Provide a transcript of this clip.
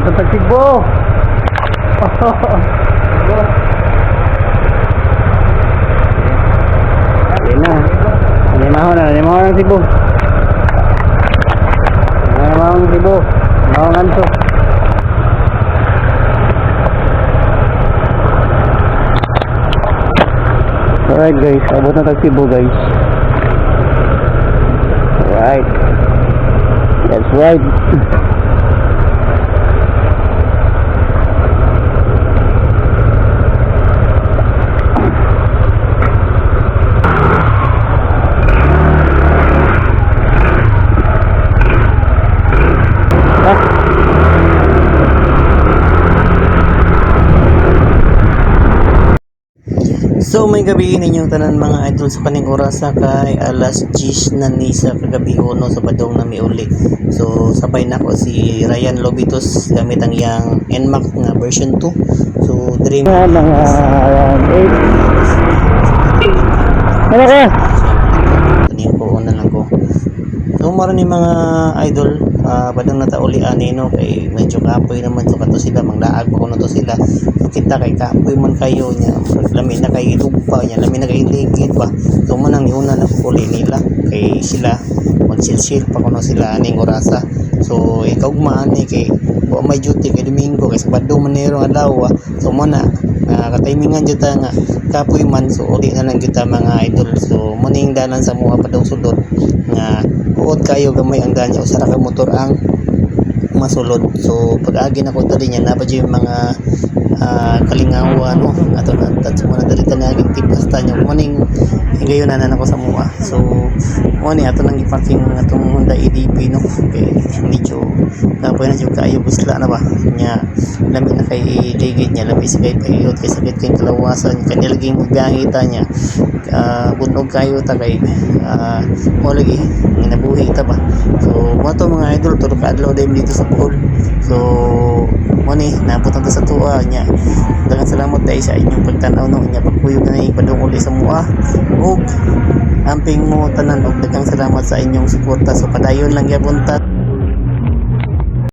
abot ng Cebu. Yan na. Nalimaho ng Cebu. Nalimaho ng Cebu. Nalimaho ng Anso. Alright guys, abot na ng Cebu guys. Alright. That's right. So may gabi ninyong tanan mga idol sa kaning oras sa kay alas 10 na ni sa kagabi uno sa badong na miuli. So sabay na ko si Ryan Lobitos gamit ang yang NMAX nga version 2. So dream mga 8. Ano ka? Tanin ko una lang ko. So maron ni mga idol badang natauli ani no kay medyo kapoy naman so kato sila mangdaag pa kuno to sila. So kita kay kapoy man kayo nya lami na kay tugpa nya lami na kay ligid pa. So manang niuna na uli nila kay sila magsilsil pa kuno sila aning orasa. So ikaw maani kay wa may duty kay Domingo kay Sabado manero adlaw. So mo na katimingan jud ta nga kapoy man so uli na lang jud ta mga idol. So muning dalan sa mga padong sudot nga buod kayo gamay ang ganya usara ka motor ang masulod. So pag-agi na ko dali niya na pa yung mga kalingawa no ato na tatso mo na dali tanaging tipasta niya kumaning higayon na nako sa mua. So mo ni ato nang iparking atong Honda EDP no kay medyo kapoy na jud kayo busla na ba nya lami na kay ligid niya labi sa kay payot kay sakit kay kalawasan kanya laging gangita niya bunog kayo ta kay mo lagi nabuhi ta ba. So mo to mga idol turo ka adlaw din dito sa pool. So mo ni nabutan ta sa tuwa nya daghang salamat dai sa inyong pagtan-aw no nya pagpuyog na padung uli sa mua ug amping mo tanan og daghang salamat sa inyong suporta. So padayon lang gyapon ta.